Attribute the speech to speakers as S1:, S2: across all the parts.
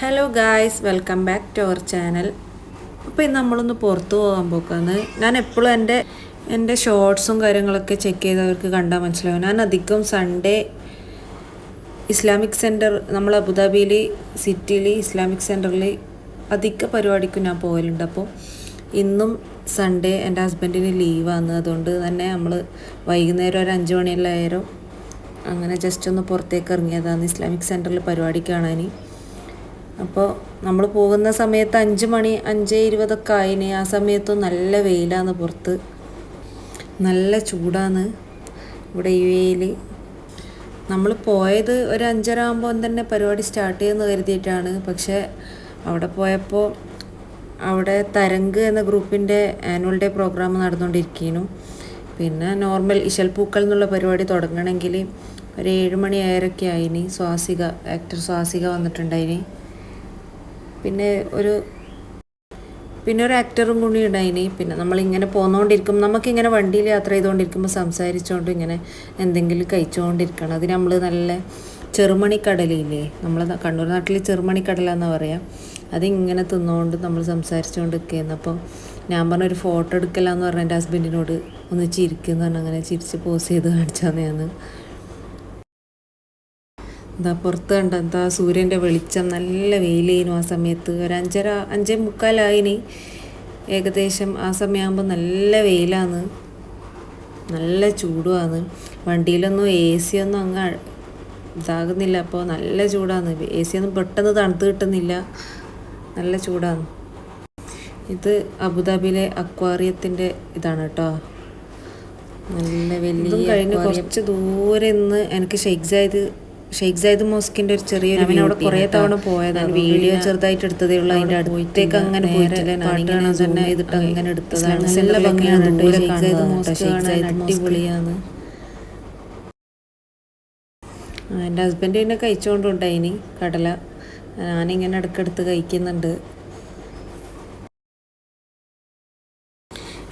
S1: Hello guys, welcome back to our channel. അപ്പോൾ ഇന്ന് നമ്മളൊന്ന് പുറത്ത് പോകാൻ പോക്കാന്ന്. ഞാൻ എപ്പോഴും എൻ്റെ ഷോർട്സും കാര്യങ്ങളൊക്കെ ചെക്ക് ചെയ്തവർക്ക് കണ്ടാൽ മനസ്സിലാവും. ഞാൻ അധികം സൺഡേ ഇസ്ലാമിക് സെൻറ്റർ, നമ്മൾ അബുദാബിയിൽ സിറ്റിയിൽ ഇസ്ലാമിക് സെൻറ്ററിൽ അധിക പരിപാടിക്കും ഞാൻ പോകലുണ്ട്. അപ്പോൾ ഇന്നും സൺഡേ എൻ്റെ ഹസ്ബൻഡിന് ലീവാണ്. അതുകൊണ്ട് തന്നെ നമ്മൾ വൈകുന്നേരം ഒരു 5 മണിയെല്ലാം അങ്ങനെ ജസ്റ്റ് ഒന്ന് പുറത്തേക്ക് ഇറങ്ങിയതാണ് ഇസ്ലാമിക് സെൻറ്ററിൽ പരിപാടി കാണാൻ. അപ്പോൾ നമ്മൾ പോകുന്ന സമയത്ത് 5 മണി 5:20 ആയിന്. ആ സമയത്തും നല്ല വെയിലാണ്, പുറത്ത് നല്ല ചൂടാണ്. ഇവിടെ ഈ വെയിൽ നമ്മൾ പോയത് ഒരു 5:30 ആകുമ്പോൾ തന്നെ പരിപാടി സ്റ്റാർട്ട് ചെയ്യുമെന്ന് കരുതിയിട്ടാണ്. പക്ഷേ അവിടെ പോയപ്പോൾ അവിടെ തരംഗ് എന്ന ഗ്രൂപ്പിൻ്റെ ആനുവൽ ഡേ പ്രോഗ്രാം നടന്നുകൊണ്ടിരിക്കുന്നു. പിന്നെ നോർമൽ ഇശൽപ്പൂക്കൾ എന്നുള്ള പരിപാടി തുടങ്ങണമെങ്കിൽ ഒരു 7 മണി 7:30 ആയിന്. ആക്ടർ സ്വാസിക വന്നിട്ടുണ്ടായിന്. പിന്നെ ഒരു ആക്ടറും കൂടി ഉണ്ടായിന്. പിന്നെ നമ്മളിങ്ങനെ പോന്നുകൊണ്ടിരിക്കും, നമുക്കിങ്ങനെ വണ്ടിയിൽ യാത്ര ചെയ്തുകൊണ്ടിരിക്കുമ്പോൾ സംസാരിച്ചുകൊണ്ട് ഇങ്ങനെ എന്തെങ്കിലും കഴിച്ചുകൊണ്ടിരിക്കണം. അതിന് നമ്മൾ നല്ല ചെറുമണിക്കടലില്ലേ, നമ്മൾ കണ്ണൂർ നാട്ടിൽ ചെറുമണിക്കടലാന്നാണ് പറയാം. അതിങ്ങനെ തിന്നുകൊണ്ട് നമ്മൾ സംസാരിച്ചുകൊണ്ട് നിൽക്കുന്നു. അപ്പം ഞാൻ പറഞ്ഞൊരു ഫോട്ടോ എടുക്കലാന്ന് പറഞ്ഞ എൻ്റെ ഹസ്ബൻഡിനോട് ഒന്ന് ചിരിക്കുന്നു പറഞ്ഞു. അങ്ങനെ ചിരിച്ച് പോസ് ചെയ്ത് കാണിച്ചാന്ന് ഞാൻ. എന്താ പുറത്ത് കണ്ട എന്താ സൂര്യൻ്റെ വെളിച്ചം, നല്ല വെയിലേനു ആ സമയത്ത്. ഒരു 5:45 ഏകദേശം. ആ സമയമാകുമ്പോൾ നല്ല വെയിലാണ്, നല്ല ചൂടുമാണ്. വണ്ടിയിലൊന്നും AC ഒന്നും അങ്ങ് ഇതാകുന്നില്ല. അപ്പോൾ നല്ല ചൂടാണ്. AC ഒന്നും പെട്ടെന്ന് തണുത്ത് കിട്ടുന്നില്ല, നല്ല ചൂടാണ്. ഇത് അബുദാബിയിലെ അക്വാറിയത്തിൻ്റെ ഇതാണ് കേട്ടോ. നല്ല വലിയ കഴിഞ്ഞ് കുറച്ച് ദൂരെ നിന്ന് എനിക്ക് ഷെയ്ഖ് സായിദ് മോസ്കിൻ്റെ ഒരു ചെറിയൊരു അവിടെ കുറേ തവണ പോയതാണ്. വീഡിയോ ചെറുതായിട്ട് എടുത്തതേ ഉള്ളൂ. അതിൻ്റെ അടുത്തേക്ക് അങ്ങനെ പോയിട്ടില്ല. ഞാനിങ്ങനെ തന്നെ ഇതിട്ട് അങ്ങനെ എടുത്തതാണ്. നല്ല ഭംഗിയാണ്. ഷെയ്ഖ് സായിദ് മോസ്ക് അടിപൊളിയാണ്. എൻ്റെ ഹസ്ബൻഡ് പിന്നെ കഴിച്ചുകൊണ്ടുണ്ടായിനി കടല. ഞാനിങ്ങനെ ഇടയ്ക്കെടുത്ത് കഴിക്കുന്നുണ്ട്.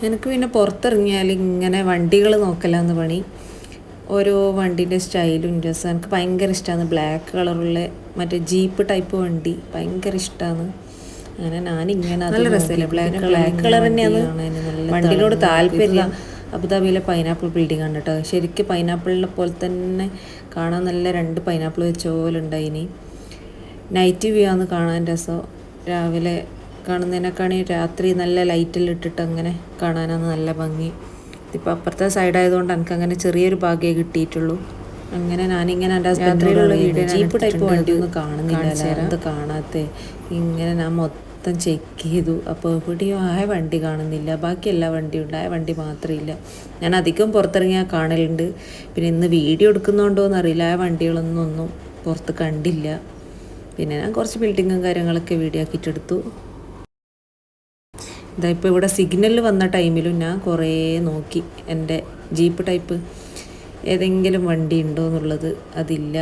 S1: എനിക്ക് പിന്നെ പുറത്തിറങ്ങിയാൽ ഇങ്ങനെ വണ്ടികൾ നോക്കലാന്ന് പണി. ഓരോ വണ്ടീൻ്റെ സ്റ്റൈലും രസം എനിക്ക് ഭയങ്കര ഇഷ്ടമാണ്. ബ്ലാക്ക് കളറുള്ള മറ്റേ ജീപ്പ് ടൈപ്പ് വണ്ടി ഭയങ്കര ഇഷ്ടമാണ്. അങ്ങനെ ഞാനിങ്ങനെ നല്ല രസമല്ലേ, ബ്ലാക്ക് കളർ തന്നെയാണ് വണ്ടിനോട് താല്പര്യം. അബുദാബിയിലെ പൈനാപ്പിൾ ബിൽഡിംഗ് ആണ് കേട്ടോ. ശരിക്കും പൈനാപ്പിളിനെ പോലെ തന്നെ കാണാൻ നല്ല 2 പൈനാപ്പിൾ വെച്ച പോലെ ഉണ്ടായിനി. നൈറ്റ് വ്യൂ ആണ് കാണാൻ രസം. രാവിലെ കാണുന്നതിനേക്കാണി രാത്രി നല്ല ലൈറ്റെല്ലാം ഇട്ടിട്ട് അങ്ങനെ കാണാനാണ് നല്ല ഭംഗി. ഇപ്പോൾ അപ്പുറത്തെ സൈഡായതുകൊണ്ട് എനിക്ക് അങ്ങനെ ചെറിയൊരു ഭാഗ്യമേ കിട്ടിയിട്ടുള്ളൂ. അങ്ങനെ ഞാനിങ്ങനെ എൻ്റെ രാത്രിയിലുള്ള വീഡിയോ ജീപ്പ് ടൈപ്പ് വണ്ടിയൊന്നും കാണുന്നില്ല, അത് കാണാത്ത ഇങ്ങനെ ഞാൻ മൊത്തം ചെക്ക് ചെയ്തു. അപ്പോൾ എവിടെയോ ആയ വണ്ടി കാണുന്നില്ല, ബാക്കി എല്ലാ വണ്ടിയും ഉണ്ട്, ആയ വണ്ടി മാത്രമില്ല. ഞാൻ അധികം പുറത്തിറങ്ങിയാൽ കാണലുണ്ട്. പിന്നെ ഇന്ന് വീഡിയോ എടുക്കുന്നതുകൊണ്ടോയെന്ന് അറിയില്ല, ആ വണ്ടികളൊന്നും പുറത്ത് കണ്ടില്ല. പിന്നെ ഞാൻ കുറച്ച് ബിൽഡിങ്ങും കാര്യങ്ങളൊക്കെ വീഡിയോ ആക്കിയിട്ടെടുത്തു. ഇതാ ഇപ്പോൾ ഇവിടെ സിഗ്നൽ വന്ന ടൈമിലും ഞാൻ കുറേ നോക്കി എൻ്റെ ജീപ്പ് ടൈപ്പ് ഏതെങ്കിലും വണ്ടി ഉണ്ടോ എന്നുള്ളത്. അതില്ല.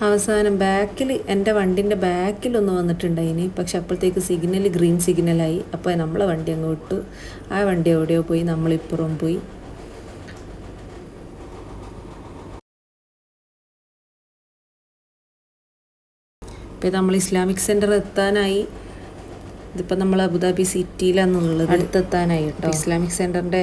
S1: അവസാനം ബാക്കിൽ എൻ്റെ വണ്ടിൻ്റെ ബാക്കിലൊന്ന് വന്നിട്ടുണ്ടായിന്. പക്ഷെ അപ്പോഴത്തേക്ക് ഗ്രീൻ സിഗ്നലായി. അപ്പോൾ നമ്മളെ വണ്ടി അങ്ങ് വിട്ടു. ആ വണ്ടി എവിടെയോ പോയി, നമ്മളിപ്പുറം പോയി. ഇപ്പോൾ നമ്മൾ ഇസ്ലാമിക് സെൻറ്റർ എത്താനായി. ഇതിപ്പോൾ നമ്മൾ അബുദാബി സിറ്റിയിലാണെന്നുള്ളത്, അടുത്തെത്താനായി കേട്ടോ. ഇസ്ലാമിക് സെൻറ്ററിൻ്റെ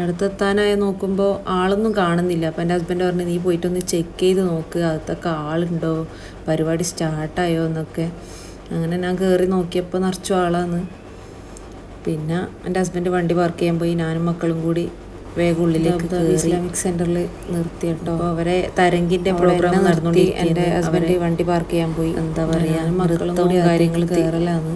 S1: അടുത്തെത്താനായി നോക്കുമ്പോൾ ആളൊന്നും കാണുന്നില്ല. അപ്പോൾ എൻ്റെ ഹസ്ബൻഡ് പറഞ്ഞു, നീ പോയിട്ടൊന്ന് ചെക്ക് ചെയ്ത് നോക്ക്, അകത്തൊക്കെ ആളുണ്ടോ, പരിപാടി സ്റ്റാർട്ടായോ എന്നൊക്കെ. അങ്ങനെ ഞാൻ കയറി നോക്കിയപ്പോൾ നിറച്ചു ആളാണ്. പിന്നെ എൻ്റെ ഹസ്ബൻഡ് വണ്ടി പാർക്ക് ചെയ്യാൻ പോയി. ഞാനും മക്കളും കൂടി വേഗം ഉള്ളിലേക്ക് ഇസ്ലാമിക് സെൻറ്ററിൽ നിർത്തി കേട്ടോ. അവരെ തരംഗിൻ്റെ പ്രോഗ്രാം നടന്നുകൊണ്ട് എൻ്റെ ഹസ്ബൻഡ് വണ്ടി പാർക്ക് ചെയ്യാൻ പോയി. എന്താ പറയുക, മക്കളും കൂടി കാര്യങ്ങൾ കയറലാണ്.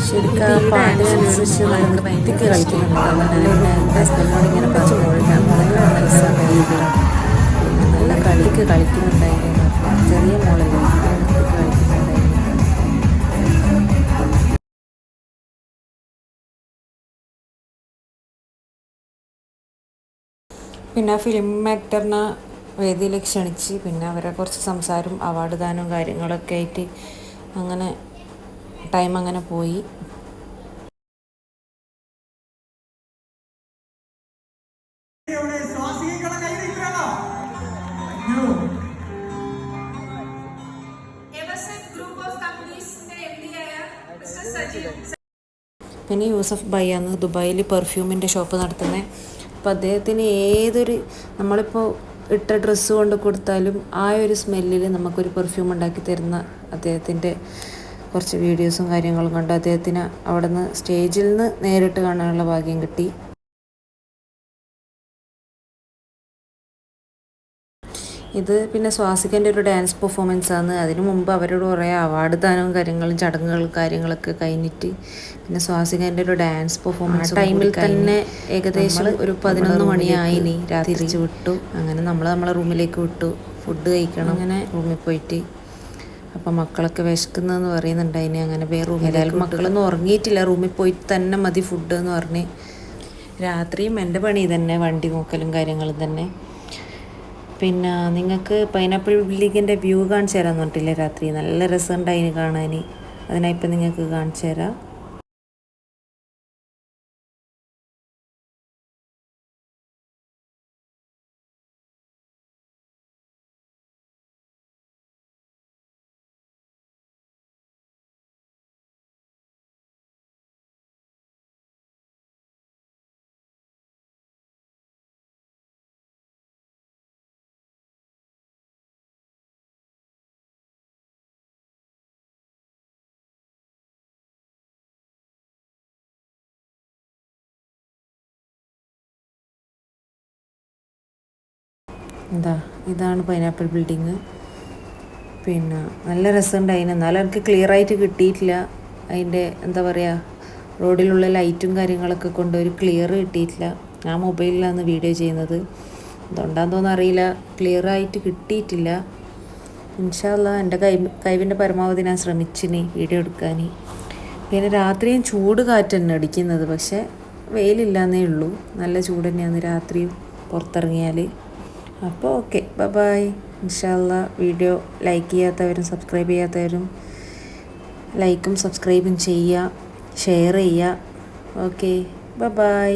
S1: ശരിക്കും ആ പാട്ടിനനുസരിച്ച് നമുക്ക് ഭയങ്കര കളിക്കുന്നുണ്ടാവും. എൻ്റെ ഹസ്ബൻഡിനോട് ഇങ്ങനെ പറഞ്ഞു, നല്ല കളിക്ക് കളിക്കുന്നുണ്ടായിരുന്നു. ചെറിയ മോളല്ലേ. പിന്നെ ഫിലിം ആക്ടറിനെ വേദിയിലേക്ക് ക്ഷണിച്ച് പിന്നെ അവരെ കുറച്ച് സംസാരം അവാർഡ് ദാനവും കാര്യങ്ങളൊക്കെ ആയിട്ട് അങ്ങനെ ടൈം അങ്ങനെ പോയി. പിന്നെ യൂസഫ് ബയ്യാന്ന് ദുബായിൽ പെർഫ്യൂമിൻ്റെ ഷോപ്പ് നടത്തുന്നത്. അപ്പോൾ അദ്ദേഹത്തിന് ഏതൊരു നമ്മളിപ്പോൾ ഇട്ട ഡ്രസ്സ് കൊണ്ട് കൊടുത്താലും ആ ഒരു സ്മെല്ലിൽ നമുക്കൊരു പെർഫ്യൂം ഉണ്ടാക്കി തരുന്ന അദ്ദേഹത്തിൻ്റെ കുറച്ച് വീഡിയോസും കാര്യങ്ങളും കണ്ട് അദ്ദേഹത്തിന് അവിടെ നിന്ന് സ്റ്റേജിൽ നിന്ന് നേരിട്ട് കാണാനുള്ള ഭാഗ്യം കിട്ടി. ഇത് പിന്നെ സ്വാസികൻ്റെ ഒരു ഡാൻസ് പെർഫോമൻസ് ആണ്. അതിനു മുമ്പ് അവരോട് കുറേ അവാർഡ് ദാനവും ചടങ്ങുകളും കാര്യങ്ങളൊക്കെ കഴിഞ്ഞിട്ട് പിന്നെ സ്വാസികൻ്റെ ഒരു ഡാൻസ് പെർഫോമൻസ് ടൈമിൽ തന്നെ ഏകദേശം ഒരു 11 മണിയായിനി രാത്രി തിരിച്ച് വിട്ടു. അങ്ങനെ നമ്മളെ റൂമിലേക്ക് വിട്ടു. ഫുഡ് കഴിക്കണം അങ്ങനെ റൂമിൽ പോയിട്ട്. അപ്പം മക്കളൊക്കെ വിശക്കുന്നതെന്ന് പറയുന്നുണ്ടായിനി. അങ്ങനെ വേറെ റൂമിൽ ഏതായാലും മക്കളൊന്നും ഉറങ്ങിയിട്ടില്ല. റൂമിൽ പോയിട്ട് തന്നെ മതി ഫുഡ് എന്ന് പറഞ്ഞ്. രാത്രിയും എൻ്റെ പണി തന്നെ വണ്ടി നോക്കലും കാര്യങ്ങളും തന്നെ. പിന്നെ നിങ്ങൾക്ക് പൈനാപ്പിൾ ബിൽഡിങ്ങിൻ്റെ വ്യൂ കാണിച്ചു തരാമെന്ന് പറഞ്ഞിട്ടില്ലേ രാത്രി? നല്ല രസമുണ്ടായിന് കാണാൻ. അതിനായിപ്പോൾ നിങ്ങൾക്ക് കാണിച്ചു തരാം. ഇതാണ് പൈനാപ്പിൾ ബിൽഡിങ്. പിന്നെ നല്ല രസമുണ്ടായിന്. എന്നാലും എനിക്ക് ക്ലിയർ ആയിട്ട് കിട്ടിയിട്ടില്ല. അതിൻ്റെ എന്താ പറയുക, റോഡിലുള്ള ലൈറ്റും കാര്യങ്ങളൊക്കെ കൊണ്ട് ഒരു ക്ലിയർ കിട്ടിയിട്ടില്ല. ഞാൻ മൊബൈലിലാണ് വീഡിയോ ചെയ്യുന്നത്, അതുകൊണ്ടാണെന്ന് അറിയില്ല, ക്ലിയർ ആയിട്ട് കിട്ടിയിട്ടില്ല. ഇൻഷാ അല്ലാഹ് എൻ്റെ കഴിവിൻ്റെ പരമാവധി ഞാൻ ശ്രമിച്ചിന് വീഡിയോ എടുക്കാൻ. പിന്നെ രാത്രിയും ചൂട് കാറ്റ് തന്നെ അടിക്കുന്നത്, പക്ഷേ വെയിലില്ലാന്നേ ഉള്ളൂ. നല്ല ചൂട് തന്നെയാണ് രാത്രിയും പുറത്തിറങ്ങിയാൽ. അപ്പോൾ ഓക്കെ, ബൈ. ഇൻഷാ അല്ലാഹ് വീഡിയോ ലൈക്ക് ചെയ്യാത്തവരും സബ്സ്ക്രൈബ് ചെയ്യാത്തവരും ലൈക്കും സബ്സ്ക്രൈബും ചെയ്യുക, ഷെയർ ചെയ്യുക. Okay, by.